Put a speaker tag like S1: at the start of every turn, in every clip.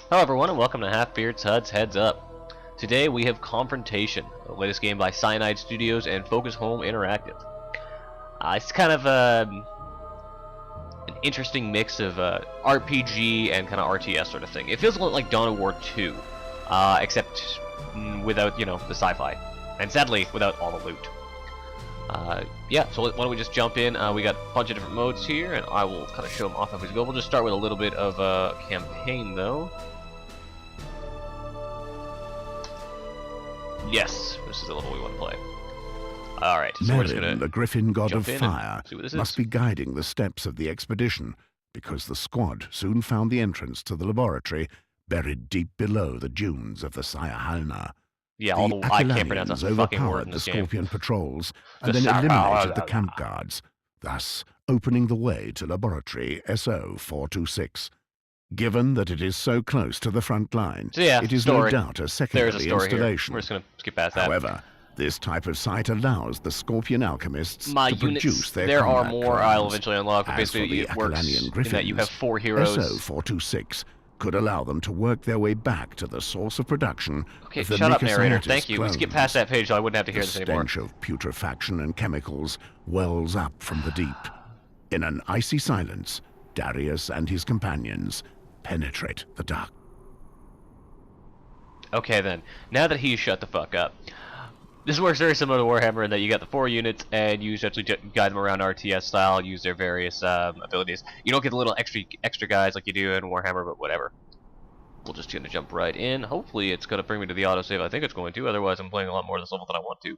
S1: Hello everyone and welcome to Halfbeard's HUD's Heads Up. Today we have Confrontation, the latest game by Cyanide Studios and Focus Home Interactive. It's kind of an interesting mix of RPG and kind of RTS sort of thing. It feels a lot like Dawn of War 2, except without, the sci-fi. And sadly, without all the loot. Yeah, so why don't we just jump in. We got a bunch of different modes here, and I will kind of show them off as we go. We'll just start with a little bit of campaign, though. Yes, this is the level we want to play. Alright, so we're just gonna
S2: the Griffin god of fire, must
S1: be
S2: be guiding the steps of the expedition, because the squad soon found the entrance to the laboratory buried deep below the dunes of the Sci-fi.
S1: Yeah, I can't pronounce a fucking word in
S2: the
S1: this game.
S2: Scorpion patrols and then eliminated the camp guards, thus opening the way to Laboratory SO-426. Given that it is so close to the front line,
S1: so yeah,
S2: it is no doubt a secondary installation.
S1: We're just going to skip past that.
S2: However, this type of site allows the Scorpion alchemists to produce their
S1: there are
S2: combat
S1: more
S2: plans.
S1: I'll eventually unlock, but basically it works
S2: Griffins,
S1: in that you have 4 heroes.
S2: SO-426 could allow them to work their way back to the source of production
S1: Okay,
S2: of the
S1: shut up, narrator. Thank you.
S2: clones.
S1: We skip past that page so I wouldn't have to hear this anymore.
S2: The stench of putrefaction and chemicals wells up from the deep. In an icy silence, Darius and his companions penetrate the dark.
S1: Okay then, now that he's shut the fuck up. This works very similar to Warhammer in that you got the 4 units and you essentially guide them around RTS style, use their various abilities. You don't get the little extra guys like you do in Warhammer, but whatever. We're just gonna jump right in. Hopefully it's gonna bring me to the autosave. I think it's going to, otherwise I'm playing a lot more of this level than I want to.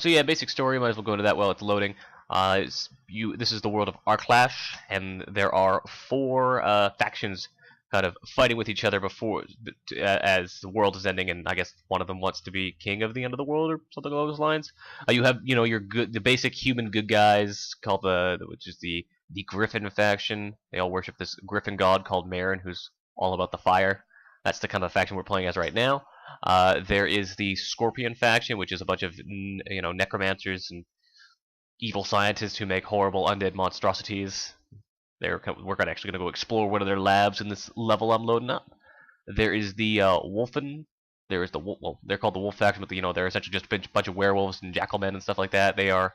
S1: So yeah, basic story, might as well go into that while it's loading. This is the world of Arclash, and there are 4 factions kind of fighting with each other before, as the world is ending, and I guess one of them wants to be king of the end of the world or something along those lines. You have, your the basic human good guys called which is the Griffin faction. They all worship this Griffin god called Marin, who's all about the fire. That's the kind of faction we're playing as right now. There is the Scorpion faction, which is a bunch of necromancers and evil scientists who make horrible undead monstrosities. We're actually going to go explore one of their labs in this level I'm loading up. There is the Wolfen. There is they're called the Wolf faction, but they're essentially just a bunch of werewolves and jackalmen and stuff like that. They are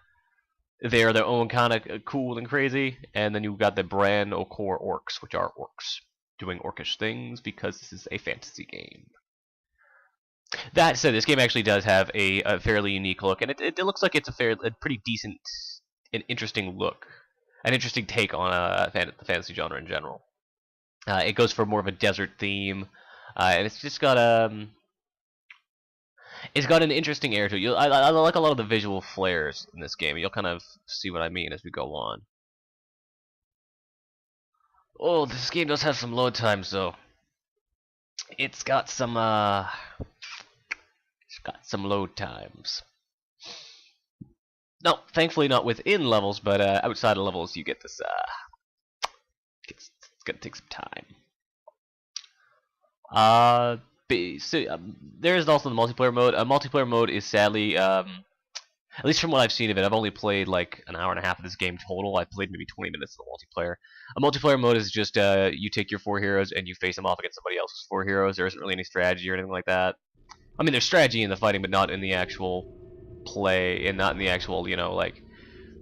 S1: their own kind of cool and crazy. And then you've got the Bran Okor orcs, which are orcs doing orcish things because this is a fantasy game. That said, this game actually does have a fairly unique look, and it looks like it's a pretty decent and interesting look. An interesting take on the fantasy genre in general. It goes for more of a desert theme, and it's just got it's got an interesting air to it. I like a lot of the visual flares in this game. You'll kind of see what I mean as we go on. Oh, this game does have some load times though. It's got some load times. No, thankfully not within levels, but outside of levels you get this, it's gonna take some time. There's also the multiplayer mode. Multiplayer mode is sadly, at least from what I've seen of it, I've only played like an hour and a half of this game total. I've played maybe 20 minutes of the multiplayer. A multiplayer mode is just, you take your 4 heroes and you face them off against somebody else's 4 heroes. There isn't really any strategy or anything like that. I mean, there's strategy in the fighting, but not in the actual play, and not in the actual,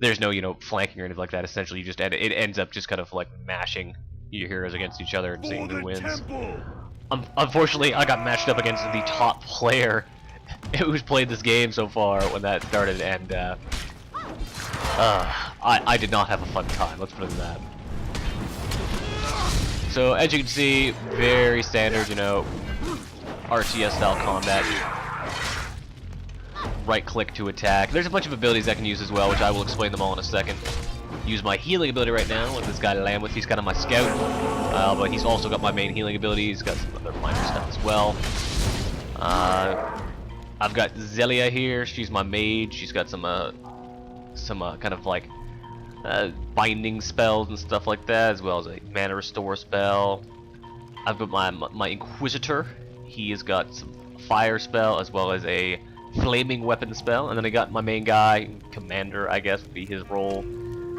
S1: there's no, flanking or anything like that. Essentially, it ends up just kind of like mashing your heroes against each other and seeing who wins. Unfortunately, I got matched up against the top player who's played this game so far when that started, and I did not have a fun time. Let's put it in that. So as you can see, very standard, RTS style combat. Right click to attack. There's a bunch of abilities I can use as well, which I will explain them all in a second. Use my healing ability right now with this guy Lamwith. He's kind of my scout, but he's also got my main healing ability. He's got some other minor stuff as well. I've got Zelia here. She's my mage. She's got some kind of like binding spells and stuff like that, as well as a mana restore spell. I've got my Inquisitor. He has got some fire spell as well as a flaming weapon spell, and then I got my main guy, Commander, I guess would be his role.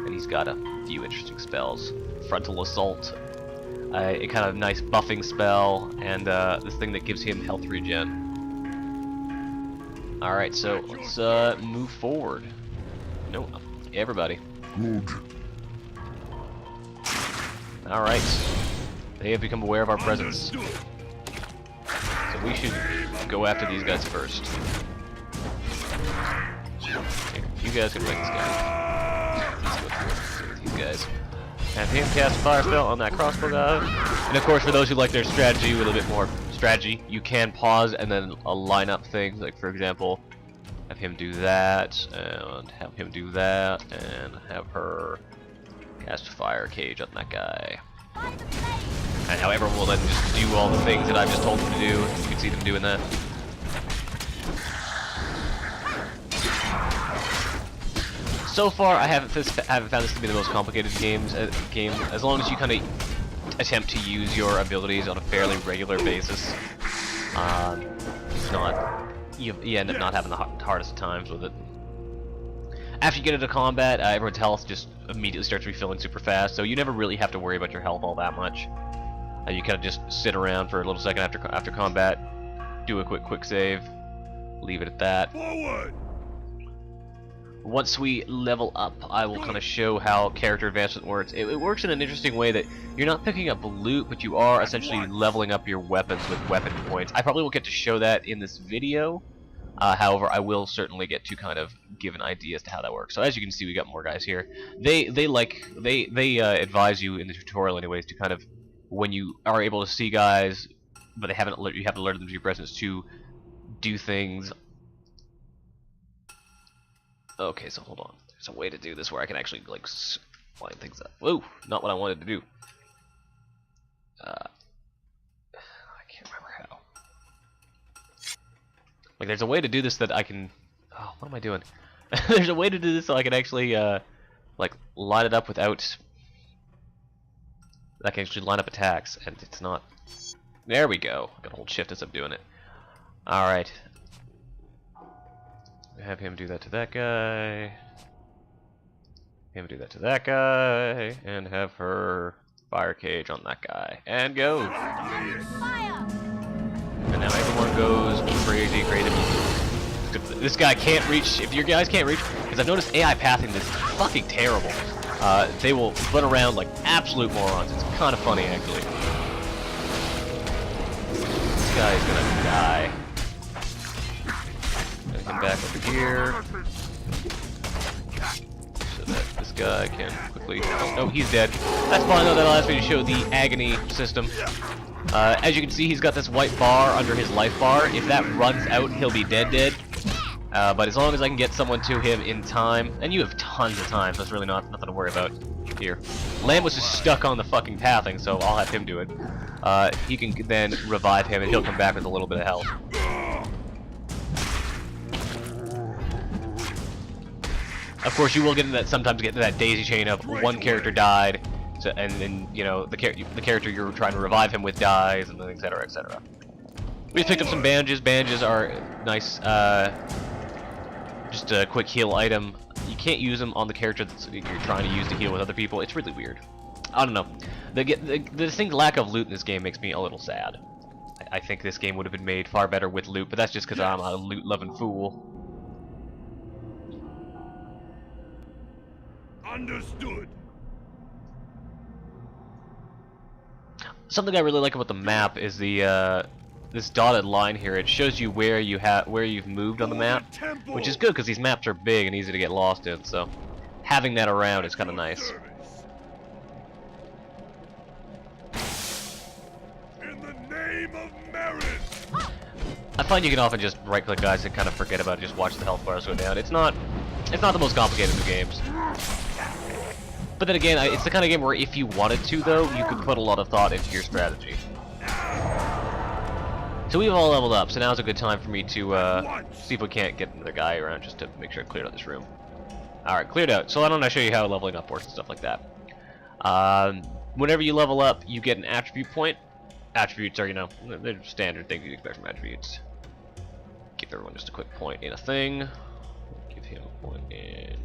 S1: and he's got a few interesting spells. Frontal Assault, a kind of nice buffing spell, and this thing that gives him health regen. Alright, so let's move forward. No, everybody.
S2: Good.
S1: Alright, they have become aware of our presence. So we should go after these guys first. Here, you guys can fight this guy. Let's go through these guys. Have him cast a fire spell on that crossbow guy. And of course, for those who like their strategy with a bit more strategy, you can pause and then line up things. Like, for example, have him do that, and have him do that, and have her cast fire cage on that guy. And how everyone will then just do all the things that I've just told them to do. You can see them doing that. So far, I haven't found this to be the most complicated game. As long as you kind of attempt to use your abilities on a fairly regular basis, it's not. You end up not having the hardest of times with it. After you get into combat, everyone's health just immediately starts refilling super fast, so you never really have to worry about your health all that much. You kind of just sit around for a little second after combat, do a quick save, leave it at that.
S2: Forward!
S1: Once we level up, I will kind of show how character advancement works. It works in an interesting way that you're not picking up loot, but you are essentially leveling up your weapons with weapon points. I probably won't get to show that in this video. However, I will certainly get to kind of give an idea as to how that works. So as you can see, we got more guys here. They advise you in the tutorial anyways to kind of, when you are able to see guys, but you have to alert them to your presence, to do things. Okay, so hold on. There's a way to do this where I can actually like line things up. Whoa, not what I wanted to do. I can't remember how. Like, there's a way to do this that I can. Oh, what am I doing? There's a way to do this so I can actually like line it up without. I can actually line up attacks, and it's not. There we go. I gotta hold shift as I'm doing it. All right. Have him do that to that guy. Him do that to that guy, and have her fire cage on that guy, and go. And now everyone goes crazy. This guy can't reach. If your guys can't reach, because I've noticed AI pathing is fucking terrible. They will run around like absolute morons. It's kind of funny actually. This guy is gonna die. Gonna come back over here so that this guy can quickly. Oh no, he's dead. That's fine though. That allows me to show the agony system. As you can see, he's got this white bar under his life bar. If that runs out, he'll be dead. But as long as I can get someone to him in time, and you have tons of time, so that's really nothing to worry about here. Lamb was just stuck on the fucking pathing, so I'll have him do it. He can then revive him, and he'll come back with a little bit of health. Of course, you will sometimes get into that daisy chain of one character died, and then you know the character you're trying to revive him with dies, and then etc. etc. We picked up some bandages. Bandages are nice, just a quick heal item. You can't use them on the character that you're trying to use to heal with other people. It's really weird. I don't know. The distinct lack of loot in this game makes me a little sad. I think this game would have been made far better with loot, but that's just because I'm a loot-loving fool.
S2: Understood.
S1: Something I really like about the map is the this dotted line here. It shows you where you've moved on the map, which is good because these maps are big and easy to get lost in. So having that around is kind of nice.
S2: In the name of merit.
S1: I find you can often just right-click guys and kind of forget about it. Just watch the health bars go down. It's not the most complicated of games. But then again, it's the kind of game where if you wanted to, though, you could put a lot of thought into your strategy. So we've all leveled up, so now's a good time for me to see if we can't get another guy around just to make sure I cleared out this room. Alright, cleared out. So why don't I show you how leveling up works and stuff like that. Whenever you level up, you get an attribute point. Attributes are, you know, they're standard things you'd expect from attributes. Give everyone just a quick point in a thing. Give him a point in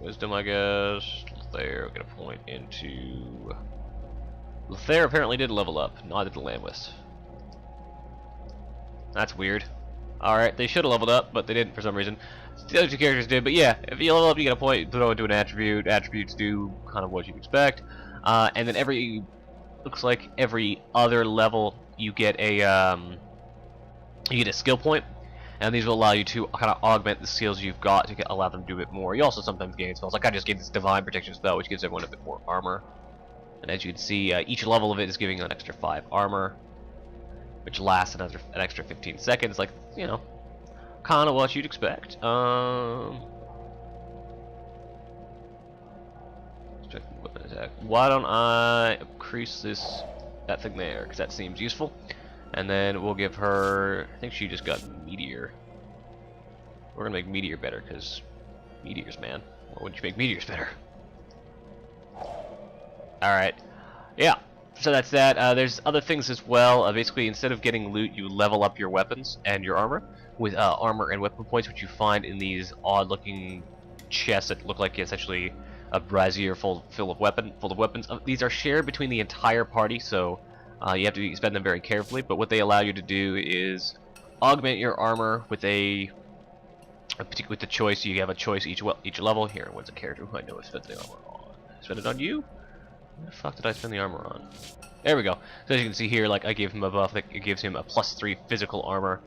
S1: Wisdom, I guess. There, we're gonna point into. Lothair apparently did level up, not at the Landwest. That's weird. Alright, they should have leveled up, but they didn't for some reason. The other two characters did, but yeah, if you level up, you get a point, throw into an attribute. Attributes do kind of what you'd expect. And then looks like every other level, you get a skill point, and these will allow you to kind of augment the skills you've got to allow them to do a bit more. You also sometimes gain spells. Like I just gained this Divine Protection spell, which gives everyone a bit more armor. And as you can see, each level of it is giving you an extra 5 armor, which lasts an extra 15 seconds. Like, you know, kind of what you'd expect. Weapon attack. Why don't I increase that thing there, because that seems useful. And then we'll give her, I think she just got Meteor. We're gonna make Meteor better, because Meteors, man. Why wouldn't you make Meteors better? Alright. Yeah. So that's that. There's other things as well. Basically, instead of getting loot, you level up your weapons and your armor with armor and weapon points, which you find in these odd-looking chests that look like essentially a brazier full of weapons. These are shared between the entire party, so you have to spend them very carefully. But what they allow you to do is augment your armor with with the choice. You have a choice each level. Here, what's a character who I know has spent the armor on? Spend it on you? What the fuck did I spend the armor on? There we go. So as you can see here, like I gave him a buff that gives him a +3 physical armor.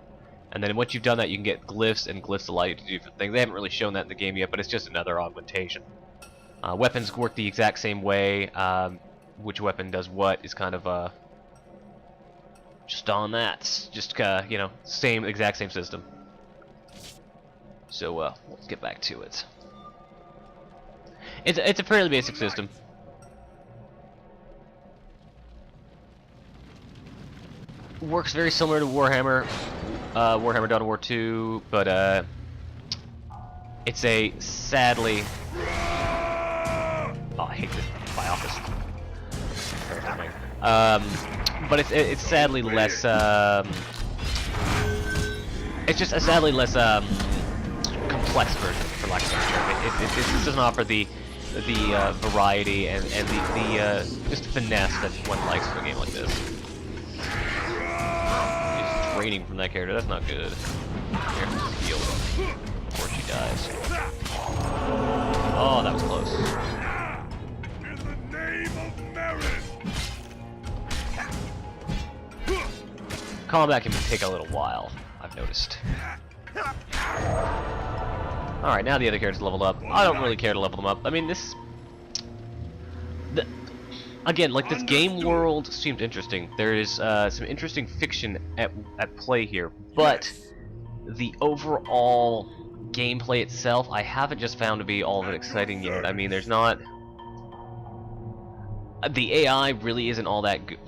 S1: And then once you've done that, you can get glyphs, and glyphs allow you to do different things. They haven't really shown that in the game yet, but it's just another augmentation. Weapons work the exact same way. Which weapon does what is kind of just on that. Just you know, exact same system. So let's get back to it. It's a fairly basic system. Works very similar to Warhammer, Warhammer Dawn of War 2, but it's a sadly. Oh, I hate this Biophis. Very annoying. But it's sadly less. It's just a sadly less complex version, for lack of a better term. It doesn't offer the variety and the just finesse that one likes for a game like this. Draining from that character, that's not good. Here, heal before she dies. Oh, that was close.
S3: In the name of merit.
S1: Combat can take a little while, I've noticed. Alright, now the other characters leveled up. I don't really care to level them up. I mean, again, like, this game world seemed interesting. There is some interesting fiction at play here, but the overall gameplay itself, I haven't just found to be all that exciting yet. I mean, there's not. The AI really isn't all that good.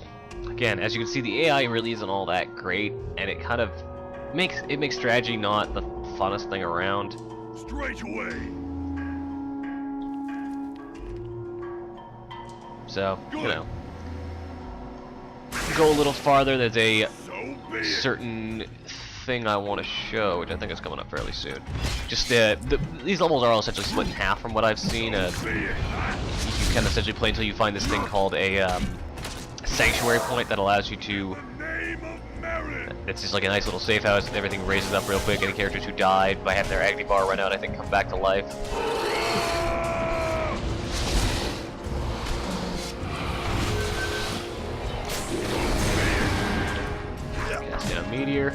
S1: Again, as you can see, the AI really isn't all that great, and it kind of makes strategy not the funnest thing around.
S3: Straight away.
S1: So, you know, go a little farther. There's a certain thing I want to show, which I think is coming up fairly soon. Just these levels are all essentially split in half from what I've seen. You can essentially play until you find this thing called a sanctuary point that allows you to. It's just like a nice little safe house, and everything raises up real quick. Any characters who died by having their agony bar run out, I think, come back to life. Cast in a meteor.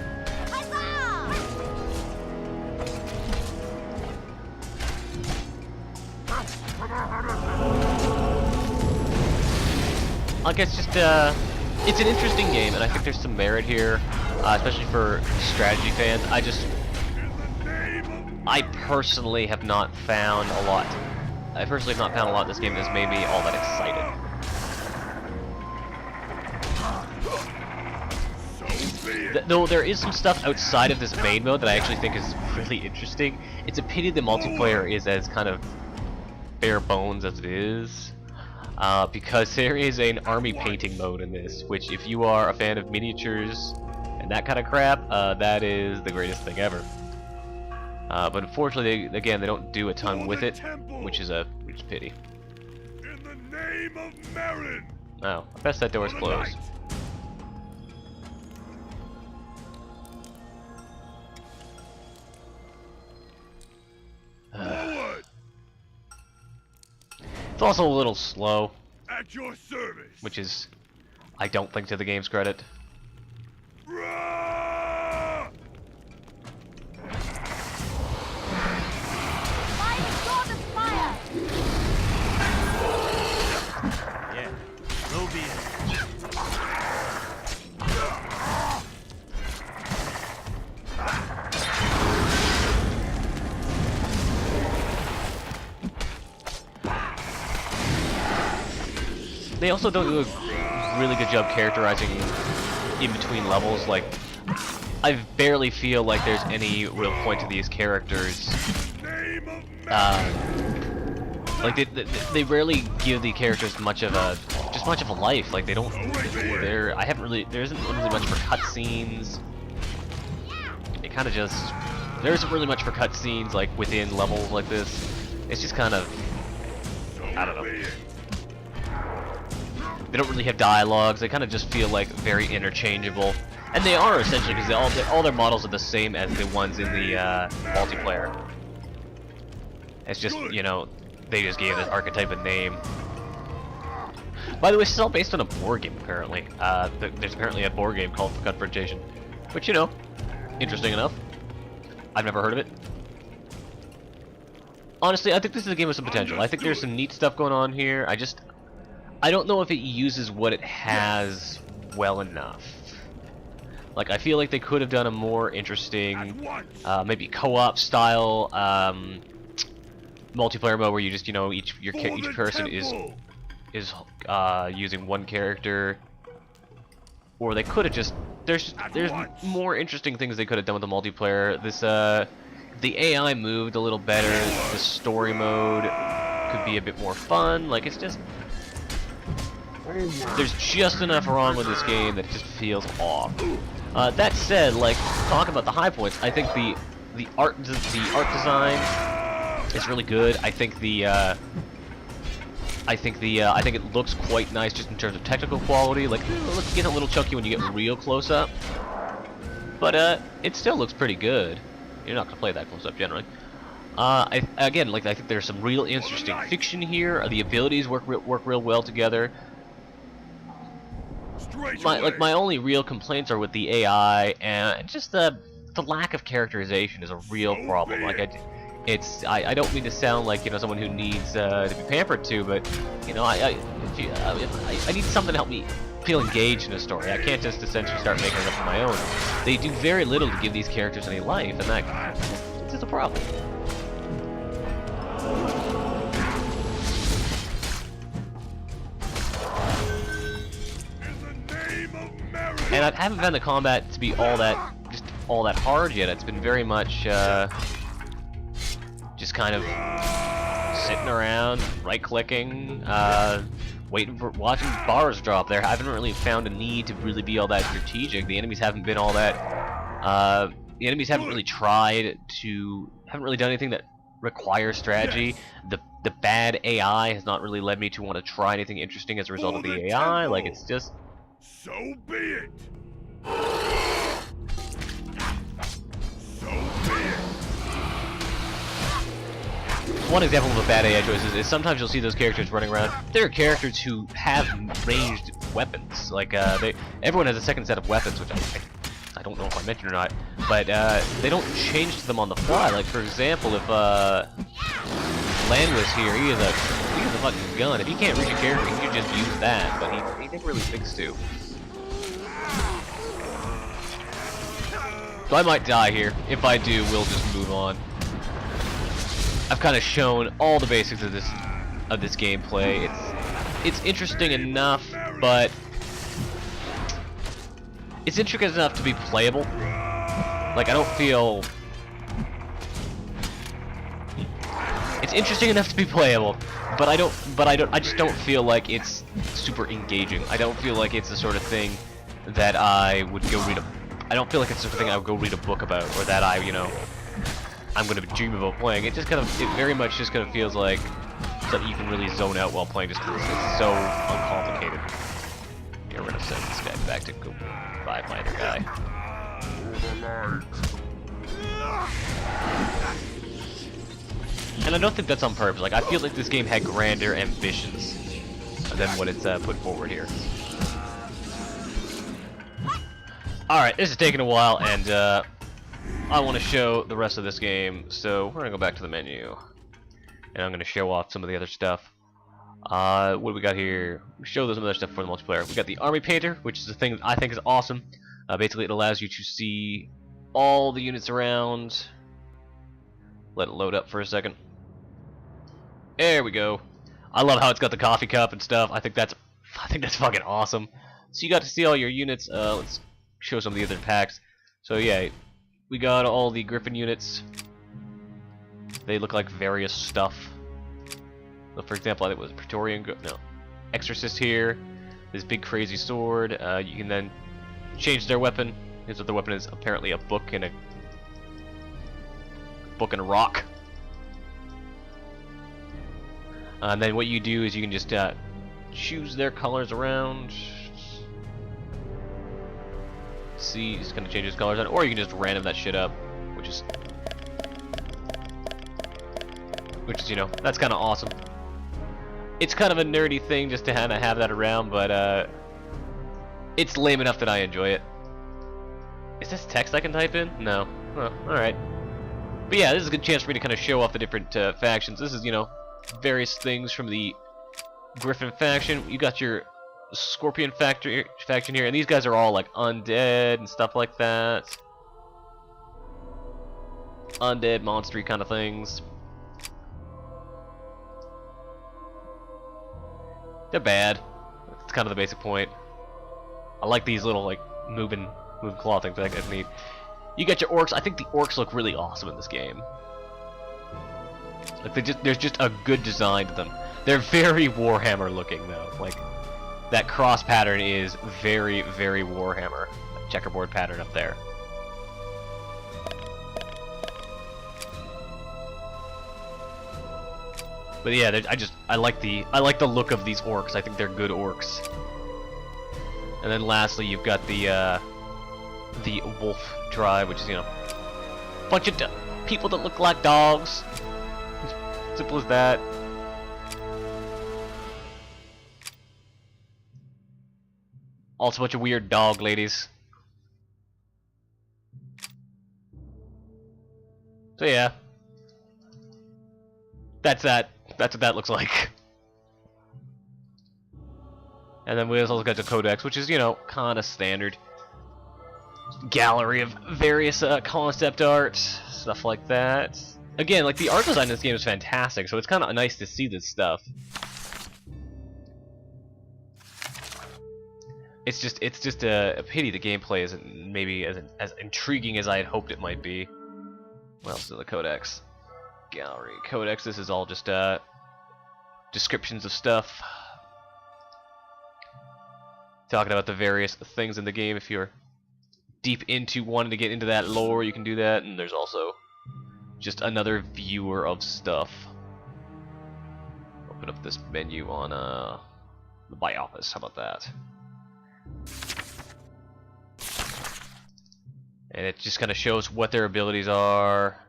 S1: Like, it's just it's an interesting game, and I think there's some merit here, especially for strategy fans. I personally have not found a lot. I personally have not found a lot in this game that's made me all that excited. Though there is some stuff outside of this main mode that I actually think is really interesting. It's a pity the multiplayer is as kind of bare bones as it is. Because there is an army painting mode in this, which, if you are a fan of miniatures and that kind of crap, that is the greatest thing ever. But unfortunately, again, they don't do a ton
S3: For
S1: with
S3: the
S1: it,
S3: temple.
S1: which is a pity.
S3: In the name of Marin.
S1: Oh, I guess that door is
S3: For the
S1: closed.
S3: night. Forward.
S1: It's also a little slow,
S3: At your service.
S1: which is, I don't think, to the game's credit.
S3: Rah!
S4: Fire, sword of fire!
S5: Yeah, so be it.
S1: They also don't do a really good job characterizing in between levels. Like, I barely feel like there's any real point to these characters.
S3: Name of Marin.
S1: Like they rarely give the characters much of a life. Like they don't. I haven't really. There isn't really much for cutscenes. It kind of just. There isn't really much for cutscenes like within levels like this. It's just kind of. I don't know. They don't really have dialogues. They kind of just feel like very interchangeable, and they are essentially because all their models are the same as the ones in the multiplayer. It's just, you know, they just gave this archetype a name. By the way, it's all based on a board game apparently. There's apparently a board game called Confrontation, which, you know, interesting enough. I've never heard of it. Honestly, I think this is a game with some potential. I think there's some neat stuff going on here. I don't know if it uses what it has well enough. Like, I feel like they could have done a more interesting, maybe co-op style multiplayer mode where you just, you know, each person is using one character, or they could have just there's more interesting things they could have done with the multiplayer. This the AI moved a little better. The story mode could be a bit more fun. Like, it's just. There's just enough wrong with this game that it just feels off. That said, like, talk about the high points. I think the art design is really good. I think it looks quite nice just in terms of technical quality. Like, it gets a little chunky when you get real close up, but it still looks pretty good. You're not gonna play that close up generally. Again, like, I think there's some real interesting fiction here. The abilities work real well together. My only real complaints are with the AI and just the lack of characterization is a real problem. Like, I don't mean to sound like, you know, someone who needs to be pampered to, but, you know, I need something to help me feel engaged in a story. I can't just essentially start making it up on my own. They do very little to give these characters any life, and that's just a problem. And I haven't found the combat to be all that hard yet. It's been very much just kind of sitting around, right-clicking, watching bars drop there. I haven't really found a need to really be all that strategic. The enemies haven't been all that. The enemies haven't really haven't really done anything that requires strategy. The bad AI has not really led me to want to try anything interesting as a result of the AI. Like, it's just.
S3: So be it. So be it.
S1: One example of a bad AI choice is sometimes you'll see those characters running around. There are characters who have ranged weapons. Like, everyone has a second set of weapons, which I don't know if I mentioned or not. But they don't change to them on the fly. Like, for example, if Land was here, he has a fucking gun. If he can't reach a character, he can just use that. But he never really thinks to. So I might die here. If I do, we'll just move on. I've kind of shown all the basics of this gameplay. It's interesting enough, but it's intricate enough to be playable. Like, I don't feel. It's interesting enough to be playable, but I just don't feel like it's super engaging. I don't feel like it's the sort of thing that I would go read I don't feel like it's the sort of thing I would go read a book about, or that I, you know, I'm going to dream about playing. It very much just kind of feels like something you can really zone out while playing, just because it's so uncomplicated. Yeah, we're going to send this guy back to go buy my other guy. And I don't think that's on purpose. Like, I feel like this game had grander ambitions than what it's put forward here. Alright, this is taking a while, and I want to show the rest of this game, so we're going to go back to the menu. And I'm going to show off some of the other stuff. What do we got here? We show some other stuff for the multiplayer. We got the Army Painter, which is the thing that I think is awesome. Basically, it allows you to see all the units around. Let it load up for a second. There we go. I love how it's got the coffee cup and stuff. I think that's fucking awesome. So you got to see all your units. Let's show some of the other packs. So yeah, we got all the Griffin units. They look like various stuff. So for example, I think it was Praetorian. No, Exorcist here. This big crazy sword. You can then change their weapon. His other weapon is apparently a book and a rock. And then what you do is you can just choose their colors around. See, it's gonna change his colors, or you can just random that shit up, which is you know, that's kind of awesome. It's kind of a nerdy thing just to kind of have that around, but it's lame enough that I enjoy it. Is this text I can type in? No. Oh, all right. But yeah, this is a good chance for me to kind of show off the different factions. This is, you know, various things from the Griffin faction. You got your Scorpion faction here, and these guys are all like undead and stuff like that. Undead, monstery kind of things. They're bad. That's kind of the basic point. I like these little like moving claw things. That guy's neat. You got your orcs. I think the orcs look really awesome in this game. Like there's just a good design to them. They're very Warhammer looking though. Like that cross pattern is very, very Warhammer. That checkerboard pattern up there. But yeah, I like the look of these orcs. I think they're good orcs. And then lastly, you've got the wolf tribe, which is, you know, a bunch of people that look like dogs. Simple as that. Also a bunch of weird dog ladies. So yeah. That's what that looks like. And then we also got the codex, which is, you know, kind of standard. Gallery of various concept art, stuff like that. Again, like the art design in this game is fantastic, so it's kind of nice to see this stuff. It's just a pity the gameplay isn't maybe as intriguing as I had hoped it might be. What else is in the codex? Gallery, codex. This is all just descriptions of stuff, talking about the various things in the game. If you're deep into wanting to get into that lore, you can do that. And there's also just another viewer of stuff. Open up this menu on the buy office. How about that? And it just kind of shows what their abilities are.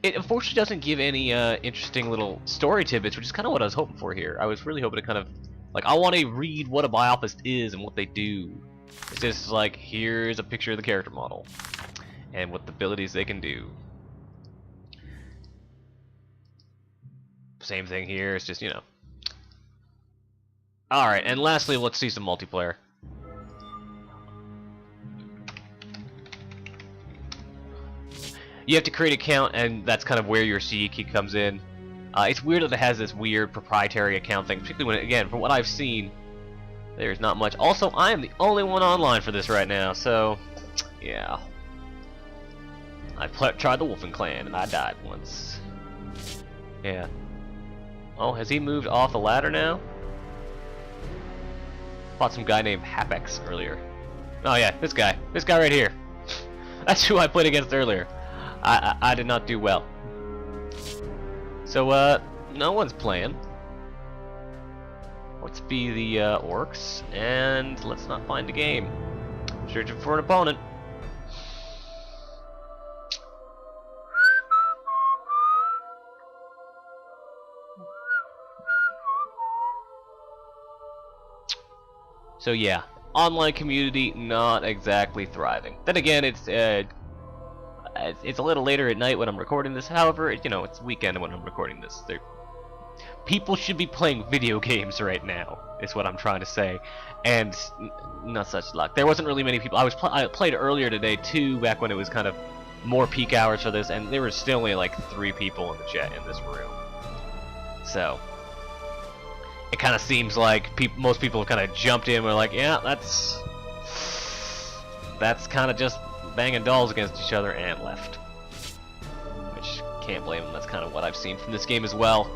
S1: It unfortunately doesn't give any interesting little story tidbits, which is kind of what I was hoping for here. I was really hoping to kind of, like, I want to read what a biophist is and what they do. It's just like, here's a picture of the character model and what the abilities they can do. Same thing here, it's just, you know. Alright, and lastly, let's see some multiplayer. You have to create an account, and that's kind of where your CE key comes in. It's weird that it has this weird proprietary account thing, particularly when, again, from what I've seen, there's not much. Also, I am the only one online for this right now, so yeah. I tried the Wolfen Clan, and I died once. Yeah. Oh, has he moved off the ladder now? Fought some guy named Hapex earlier. Oh yeah, this guy right here. That's who I played against earlier. I did not do well. So, no one's playing. Let's be the orcs, and let's not find a game. Searching for an opponent. So yeah, online community not exactly thriving. Then again, it's a little later at night when I'm recording this. However, it's weekend when I'm recording this. People should be playing video games right now, is what I'm trying to say, and not such luck. There wasn't really many people. I played earlier today too, back when it was kind of more peak hours for this, and there were still only like 3 people in the chat in this room. So it kind of seems like most people have kind of jumped in. We're like, yeah, that's kind of just banging dolls against each other, and left. Which can't blame them. That's kind of what I've seen from this game as well.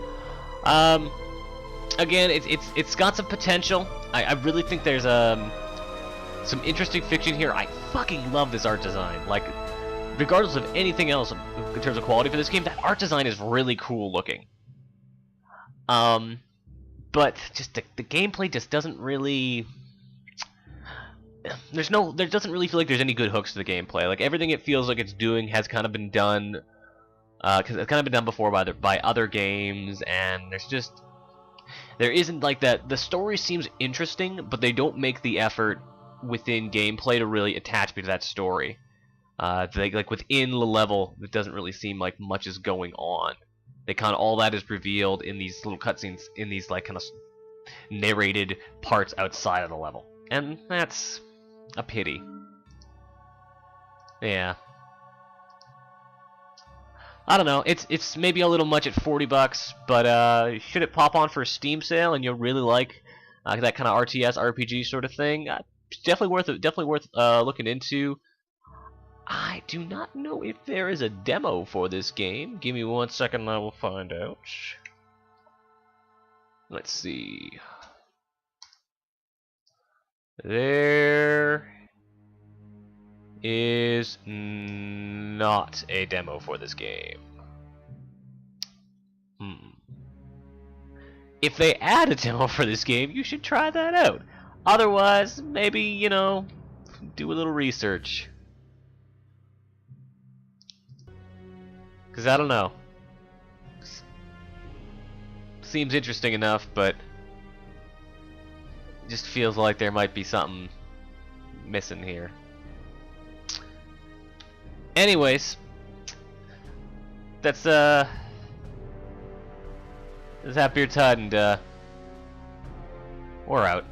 S1: Again, it's got some potential. I really think there's some interesting fiction here. I fucking love this art design. Like, regardless of anything else in terms of quality for this game, that art design is really cool looking. But just the gameplay just doesn't really. There doesn't really feel like there's any good hooks to the gameplay. Like, everything it feels like it's doing has kind of been done. Because it's kind of been done before by other games, and there isn't like that. The story seems interesting, but they don't make the effort within gameplay to really attach me to that story. Like within the level, it doesn't really seem like much is going on. They kind of, all that is revealed in these little cutscenes, in these like kind of narrated parts outside of the level, and that's a pity. Yeah. I don't know. It's maybe a little much at $40, but should it pop on for a Steam sale and you'll really like that kind of RTS RPG sort of thing, it's definitely worth looking into. I do not know if there is a demo for this game. Give me 1 second and I will find out. Let's see. There is not a demo for this game. If they add a demo for this game, you should try that out. Otherwise, maybe, do a little research. Because I don't know. Seems interesting enough, but just feels like there might be something missing here. Anyways, that's Beer Tide, and we're out.